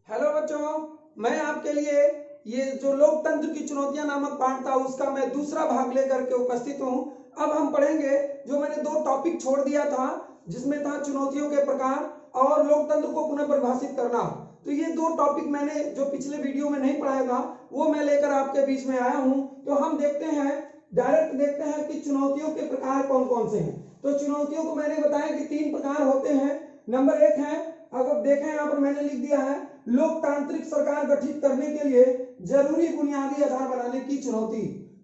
Hello बच्चों, मैं आपके लिए ये जो लोकतंत्र की चुनौतियां नामक पाठ था उसका मैं दूसरा भाग लेकर के उपस्थित हूँ। अब हम पढ़ेंगे जो मैंने दो टॉपिक छोड़ दिया था, जिसमें था चुनौतियों के प्रकार और लोकतंत्र को पुनः परिभाषित करना। तो ये दो टॉपिक मैंने जो पिछले वीडियो में नहीं पढ़ाया था वो मैं लेकर आपके बीच में आया हूँ। तो हम देखते हैं, डायरेक्ट देखते हैं कि चुनौतियों के प्रकार कौन कौन से हैं। तो चुनौतियों को मैंने बताया कि 3 प्रकार होते हैं। नंबर 1 है, अगर देखें यहाँ पर मैंने लिख दिया है, लोकतांत्रिक सरकार गठित करने के लिए जरूरी बुनियादी आधार बनाने की चुनौती।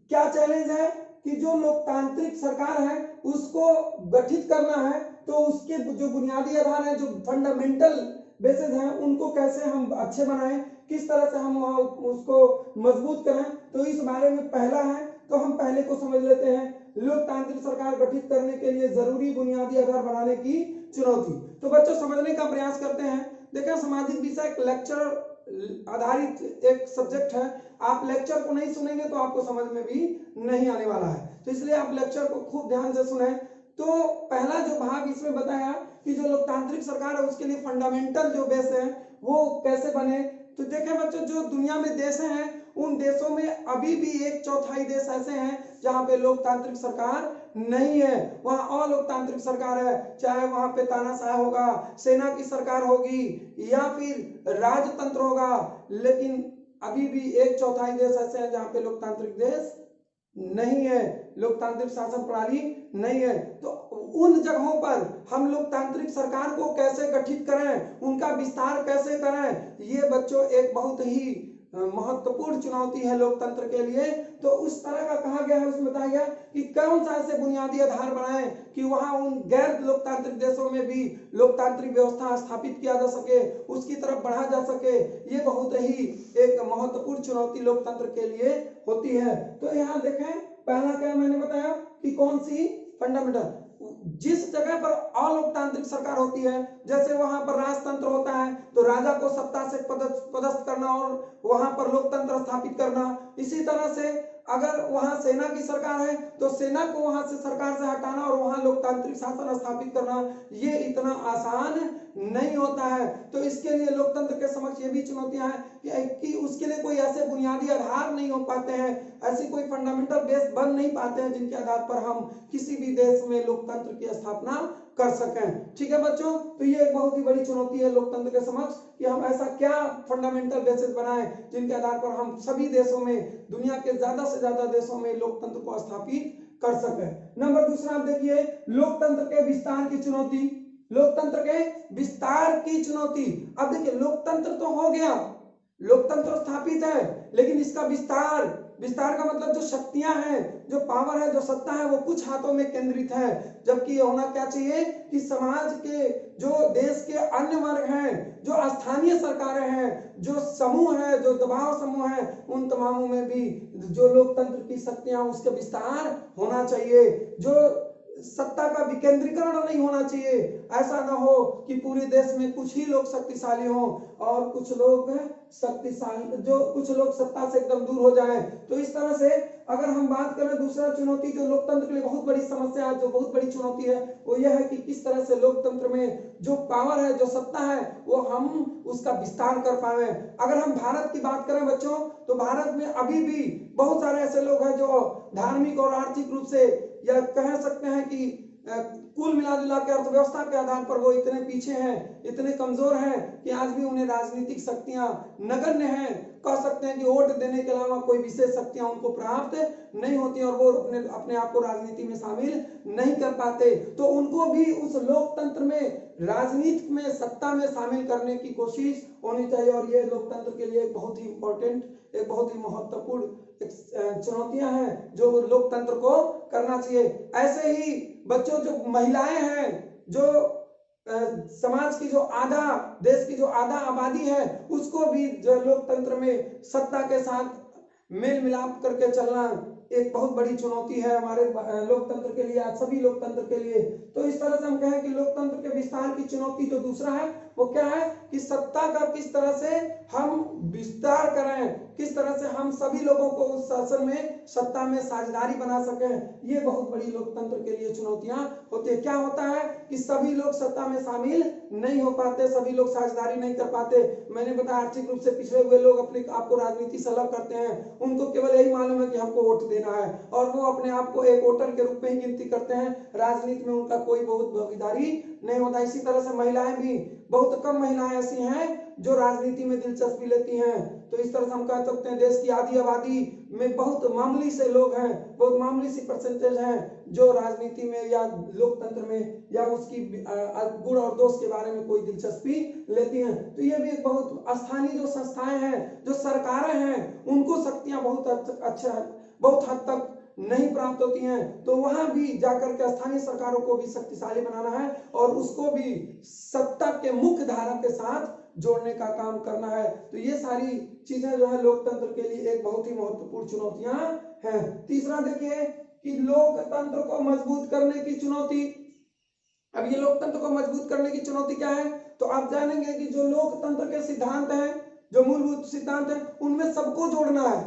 क्या चैलेंज है कि जो लोकतांत्रिक सरकार है उसको गठित करना है, तो उसके जो बुनियादी आधार है, जो फंडामेंटल बेसिस हैं, उनको कैसे हम अच्छे बनाएं, किस तरह से हम उसको मजबूत करें। तो इस बारे में पहला है, तो हम पहले को समझ लेते हैं, लोकतांत्रिक सरकार गठित करने के लिए जरूरी बुनियादी आधार बनाने की चुनौती। तो बच्चों समझने का प्रयास करते हैं। देखिए, सामाजिक विषय एक लेक्चर आधारित एक सब्जेक्ट है। आप लेक्चर को नहीं सुनेंगे तो आपको समझ में भी नहीं आने वाला है, तो इसलिए आप लेक्चर को खूब ध्यान से सुने। तो पहला जो भाग इसमें बताया कि जो लोकतांत्रिक सरकार है उसके लिए फंडामेंटल जो बेस है वो कैसे बने। तो देखें बच्चों, जो दुनिया में देश हैं उन देशों में अभी भी 1/4 देश ऐसे हैं जहां पे लोकतांत्रिक सरकार नहीं है, वहां अलोकतांत्रिक सरकार है। चाहे वहां पे तानाशाह होगा, सेना की सरकार होगी या फिर राजतंत्र होगा, लेकिन अभी भी 1/4 देश ऐसे हैं जहां पे लोकतांत्रिक देश नहीं है, लोकतांत्रिक शासन प्रणाली नहीं है। तो उन जगहों पर हम लोकतांत्रिक सरकार को कैसे गठित करें, उनका विस्तार कैसे करें, ये बच्चों एक बहुत ही महत्वपूर्ण चुनौती है लोकतंत्र के लिए। तो उस तरह का कहा गया है, उसमें बताया गया कि कौन सा ऐसे बुनियादी आधार बनाएं कि वहां उन गैर लोकतांत्रिक देशों में भी लोकतांत्रिक व्यवस्था स्थापित किया जा सके, उसकी तरफ बढ़ा जा सके। ये बहुत ही एक महत्वपूर्ण चुनौती लोकतंत्र के लिए होती है। तो यहाँ देखें, पहला क्या मैंने बताया कि कौन सी फंडामेंटल, जिस जगह पर अलोकतांत्रिक सरकार होती है, जैसे वहां पर राजतंत्र होता है तो राजा को सत्ता से पदस्थ करना और वहां पर लोकतंत्र स्थापित करना। इसी तरह से अगर वहां सेना की सरकार है तो सेना को वहां से सरकार से हटाना और वहां लोकतांत्रिक शासन स्थापित करना, ये इतना आसान नहीं होता है। तो इसके लिए लोकतंत्र के समक्ष ये भी चुनौतियां हैं कि उसके लिए कोई ऐसे बुनियादी आधार नहीं हो पाते हैं, ऐसी कोई फंडामेंटल बेस बन नहीं पाते हैं जिनके आधार पर हम किसी भी देश में लोकतंत्र की स्थापना कर सकें। ठीक है बच्चों, तो ये एक बहुत ही बड़ी चुनौती है लोकतंत्र के समक्ष कि हम ऐसा क्या फंडामेंटल बेसिस बनाएं जिनके आधार पर हम सभी देशों में, दुनिया के ज्यादा से ज्यादा देशों में लोकतंत्र को स्थापित कर सके। नंबर दूसरा आप देखिए, लोकतंत्र के विस्तार की चुनौती। लोकतंत्र के विस्तार की चुनौती। अब देखिए, लोकतंत्र तो हो गया, लोकतंत्र स्थापित है, लेकिन इसका विस्तार, विस्तार का मतलब जो शक्तियां हैं, जो पावर है, जो सत्ता है, वो कुछ हाथों में केंद्रित है। जबकि होना क्या चाहिए कि समाज के, जो देश के अन्य वर्ग हैं, जो स्थानीय सरकारें हैं, जो समूह है, जो दबाव समूह है, उन तमामों में भी जो लोकतंत्र की शक्तियां, उसका विस्तार होना चाहिए। जो सत्ता का विकेंद्रीकरण नहीं होना चाहिए। ऐसा ना हो कि पूरे देश में कुछ ही लोग शक्तिशाली हों और कुछ लोग शक्तिशाली, जो कुछ लोग सत्ता से एकदम दूर हो जाएं। तो इस तरह से अगर हम बात करें, दूसरा चुनौती जो लोकतंत्र के लिए बहुत बड़ी समस्या है, जो बहुत बड़ी चुनौती है, वो यह है कि किस तरह से लोकतंत्र में जो पावर है, जो सत्ता है, वो हम उसका विस्तार कर पाए। अगर हम भारत की बात करें बच्चों, तो भारत में अभी भी बहुत सारे ऐसे लोग हैं जो धार्मिक और आर्थिक रूप से, या कह सकते हैं कि कुल मिला जुला के अर्थव्यवस्था के आधार पर वो इतने पीछे हैं, इतने कमजोर हैं कि आज भी उन्हें राजनीतिक शक्तियां नगण्य हैं। कह सकते हैं कि वोट देने के अलावा कोई विशेष शक्तियां उनको प्राप्त नहीं होती और वो अपने आप को राजनीति में शामिल नहीं कर पाते। तो उनको भी उस लोकतंत्र में, राजनीति में, सत्ता में शामिल करने की कोशिश होनी चाहिए। और ये लोकतंत्र के लिए एक बहुत ही इंपॉर्टेंट, एक बहुत ही महत्वपूर्ण चुनौतियां हैं जो लोकतंत्र को करना चाहिए। ऐसे ही बच्चों, जो महिलाएं हैं, जो समाज की जो आधा, देश की जो आधा आबादी है, उसको भी जो लोकतंत्र में सत्ता के साथ मेल मिलाप करके चलना एक बहुत बड़ी चुनौती है हमारे लोकतंत्र के लिए, आज सभी लोकतंत्र के लिए। तो इस तरह से हम कहें कि लोकतंत्र के विस्तार की चुनौती जो दूसरा है वो क्या है कि सत्ता का किस तरह से हम विस्तार करें, किस तरह से हम सभी लोगों को उस शासन में सत्ता में साझेदारी बना सकें। ये बहुत बड़ी लोकतंत्र के लिए चुनौतियां होती है। क्या होता है कि सभी लोग सत्ता में शामिल नहीं हो पाते, सभी लोग साझेदारी नहीं कर पाते। मैंने बताया आर्थिक रूप से पिछड़े हुए लोग अपने आप को राजनीति से अलग करते हैं, उनको केवल यही मालूम है कि हमको वोट देना है और वो अपने आप को एक वोटर के रूप में ही गिनती करते हैं। राजनीति में उनका कोई बहुत भागीदारी नहीं होता। इसी तरह से महिलाएं भी, बहुत कम महिलाएं ऐसी हैं जो राजनीति में दिलचस्पी लेती हैं। तो इस तरह से हम कह सकते हैं देश की आधी आबादी में बहुत मामूली से लोग हैं, बहुत मामूली सी परसेंटेज हैं जो राजनीति में या लोकतंत्र में या उसकी गुण और दोष के बारे में कोई दिलचस्पी लेती हैं। तो ये भी एक बहुत स्थानीय जो संस्थाएं हैं, जो सरकारें हैं, उनको शक्तियां बहुत हद तक नहीं प्राप्त होती हैं। तो वहां भी जाकर के स्थानीय सरकारों को भी शक्तिशाली बनाना है और उसको भी सत्ता के मुख्य धारा के साथ जोड़ने का काम करना है। तो ये सारी चीजें जो है लोकतंत्र के लिए एक बहुत ही महत्वपूर्ण चुनौतियां हैं। तीसरा देखिए कि लोकतंत्र को मजबूत करने की चुनौती। अब ये लोकतंत्र को मजबूत करने की चुनौती क्या है, तो आप जानेंगे कि जो लोकतंत्र के सिद्धांत हैं, जो मूलभूत सिद्धांत हैं, उनमें सबको जोड़ना है।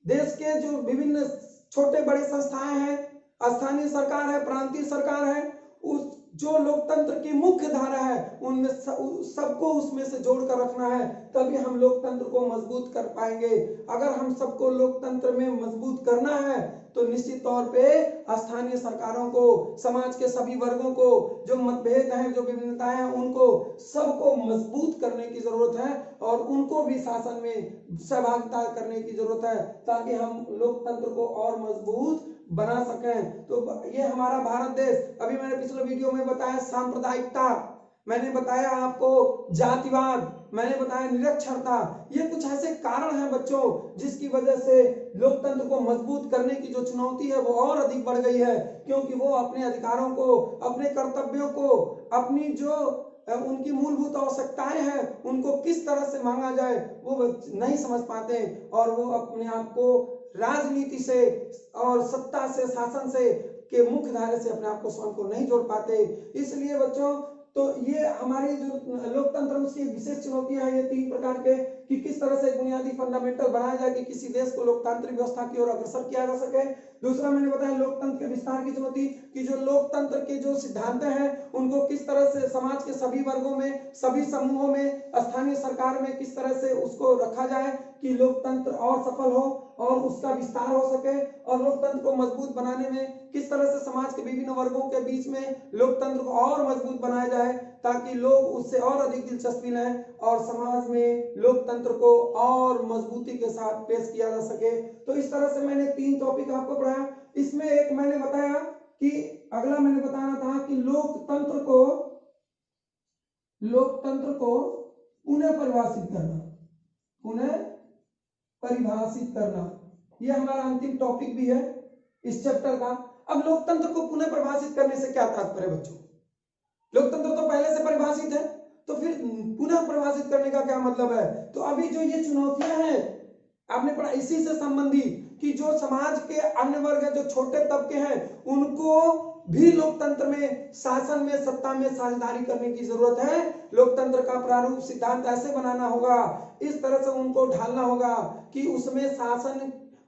देश के जो विभिन्न छोटे बड़े संस्थाएं हैं, स्थानीय सरकार है, प्रांतीय सरकार है, उस जो लोकतंत्र की मुख्य धारा है उनमें सबको उसमें से जोड़कर रखना है, तभी हम लोकतंत्र को मजबूत कर पाएंगे। अगर हम सबको लोकतंत्र में मजबूत करना है तो निश्चित तौर पे स्थानीय सरकारों को, समाज के सभी वर्गों को, जो मतभेद हैं, जो विभिन्नताएं हैं, उनको सबको मजबूत करने की जरूरत है और उनको भी शासन में सहभागिता करने की जरूरत है ताकि हम लोकतंत्र को और मजबूत बना सकें। तो ये हमारा भारत देश, अभी मैंने पिछले वीडियो में बताया सांप्रदायिकता, मैंने बताया आपको जातिवाद, मैंने बताया निरक्षरता, ये कुछ ऐसे कारण हैं बच्चों जिसकी वजह से लोकतंत्र को मजबूत करने की जो चुनौती है वो और अधिक बढ़ गई है, क्योंकि वो अपने अधिकारों को, अपने कर्तव्यों को, अपनी जो उनकी मूलभूत आवश्यकताएं हैं उनको किस तरह से मांगा जाए वो नहीं समझ पाते और वो अपने आप को राजनीति से और सत्ता से, शासन से के मुख्य धारे से अपने आप को स्वयं को नहीं जोड़ पाते। इसलिए बच्चों तो ये हमारी जो लोकतंत्र उसकी विशेष चुनौतियां हैं, ये 3 प्रकार के, कि किस तरह से बुनियादी फंडामेंटल बनाया जाए कि किसी देश को लोकतांत्रिक व्यवस्था की ओर अग्रसर किया जा सके। दूसरा मैंने बताया लोकतंत्र के विस्तार की चुनौती, कि जो लोकतंत्र के जो सिद्धांत हैं उनको किस तरह से समाज के सभी वर्गों में, सभी समूहों में, स्थानीय सरकार में किस तरह से उसको रखा जाए कि लोकतंत्र और सफल हो और उसका विस्तार हो सके, और लोकतंत्र को मजबूत बनाने में किस तरह से समाज के विभिन्न वर्गों के बीच में लोकतंत्र को और मजबूत बनाया जाए ताकि लोग उससे और अधिक दिलचस्पी लें और समाज में लोकतंत्र को और मजबूती के साथ पेश किया जा सके। तो इस तरह से मैंने 3 टॉपिक आपको पढ़ाया। इसमें एक मैंने बताया कि अगला मैंने बताना था कि लोकतंत्र को पुनः परिभाषित करना, ये हमारा अंतिम टॉपिक भी है इस चैप्टर का। अब लोकतंत्र को पुनः परिभाषित करने से क्या तात्पर्य बच्चों? लोकतंत्र तो पहले से परिभाषित है, तो फिर पुनः परिभाषित करने का क्या मतलब है? तो अभी जो ये चुनौतियां हैं आपने पढ़ा, इसी से संबंधित कि जो समाज के अन्य वर्ग है, जो छोटे तबके हैं, उनको भी लोकतंत्र में, शासन में, सत्ता में साझेदारी करने की जरूरत है। लोकतंत्र का प्रारूप सिद्धांत ऐसे बनाना होगा, इस तरह से उनको ढालना होगा कि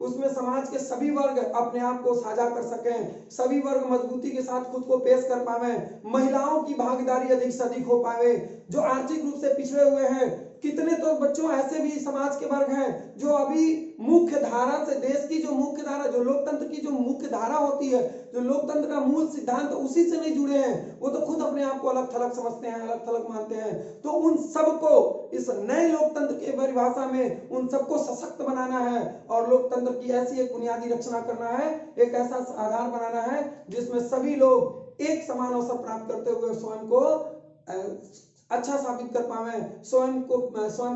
उसमें समाज के सभी वर्ग अपने आप को साझा कर सकें, सभी वर्ग मजबूती के साथ खुद को पेश कर पावे, महिलाओं की भागीदारी अधिक से अधिक हो पावे, जो आर्थिक रूप से पिछड़े हुए हैं, कितने तो बच्चों ऐसे भी समाज के वर्ग हैं जो अभी मुख्य धारा से, देश की जो मुख्य धारा, जो लोकतंत्र की जो मुख्य धारा होती है, जो लोकतंत्र का मूल सिद्धांत, उसी से नहीं जुड़े हैं। वो तो खुद अपने आप को अलग थलग समझते हैं, अलग थलग मानते हैं। तो उन सबको इस नए लोकतंत्र की परिभाषा में उन सबको सशक्त बनाना है और लोकतंत्र की ऐसी एक बुनियादी रचना करना है, एक ऐसा आधार बनाना है जिसमें सभी लोग एक समान अवसर प्राप्त करते हुए स्वयं को अच्छा साबित कर पावे, स्वयं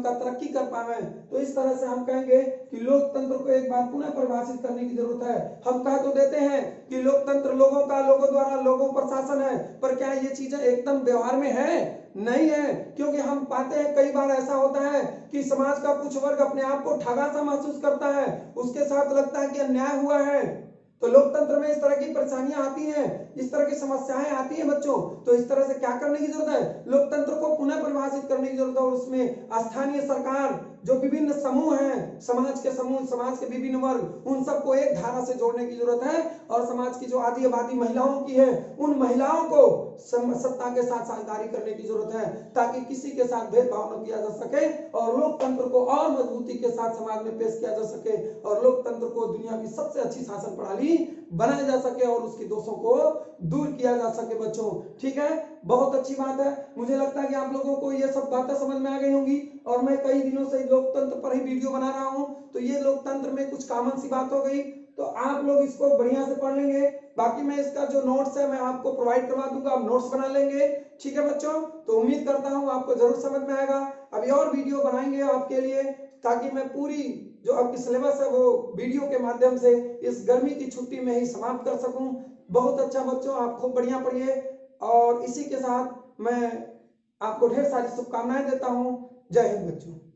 का तरक्की कर पावे। तो इस तरह से हम कहेंगे कि लोकतंत्र को एक बार पुनः परिभाषित करने की जरूरत है। हम कह तो देते हैं कि लोकतंत्र लोगों का, लोगों द्वारा, लोगों पर शासन है, पर क्या ये चीजें एकदम व्यवहार में है? नहीं है, क्योंकि हम पाते हैं कई बार ऐसा होता है कि समाज का कुछ वर्ग अपने आप को ठगा सा महसूस करता है, उसके साथ लगता है कि अन्याय हुआ है, तो लोकतंत्र में इस तरह की परेशानियां आती हैं, इस तरह की समस्याएं आती हैं बच्चों, तो इस तरह से क्या करने की जरूरत है, लोकतंत्र को पुनः परिभाषित करने की जरूरत है। और उसमें स्थानीय सरकार, जो विभिन्न समूह हैं, समाज के समूह, समाज के विभिन्न वर्ग, उन सबको एक धारा से जोड़ने की जरूरत है। और समाज की जो आदि आबादी महिलाओं की है, उन महिलाओं को सत्ता के साथ साझेदारी करने की जरूरत है, ताकि किसी के साथ भेदभाव न किया जा सके और लोकतंत्र को और मजबूती के साथ समाज में पेश किया जा सके और लोकतंत्र को दुनिया की सबसे अच्छी शासन प्रणाली बनाया जा सके और उसके दोषों को दूर किया जा सके बच्चों। ठीक है, बहुत अच्छी बात है। मुझे लगता है कि आप लोगों को ये सब बातें समझ में आ गई होंगी और मैं कई दिनों से लोकतंत्र पर ही वीडियो बना रहा हूं, तो ये लोकतंत्र में कुछ कॉमन सी बात हो गई, तो आप लोग इसको बढ़िया से पढ़ लेंगे। बाकी मैं इसका जो नोट्स है मैं आपको प्रोवाइड करवा दूंगा, आप नोट्स बना लेंगे। ठीक है बच्चों, तो उम्मीद करता हूं आपको जरूर समझ में आएगा। अभी और वीडियो बनाएंगे आपके लिए, ताकि मैं पूरी जो आपकी सिलेबस है वो वीडियो के माध्यम से इस गर्मी की छुट्टी में ही समाप्त कर सकूं। बहुत अच्छा बच्चों, आप खूब बढ़िया पढ़िए और इसी के साथ मैं आपको ढेर सारी शुभकामनाएं देता हूं। जय हिंद बच्चों।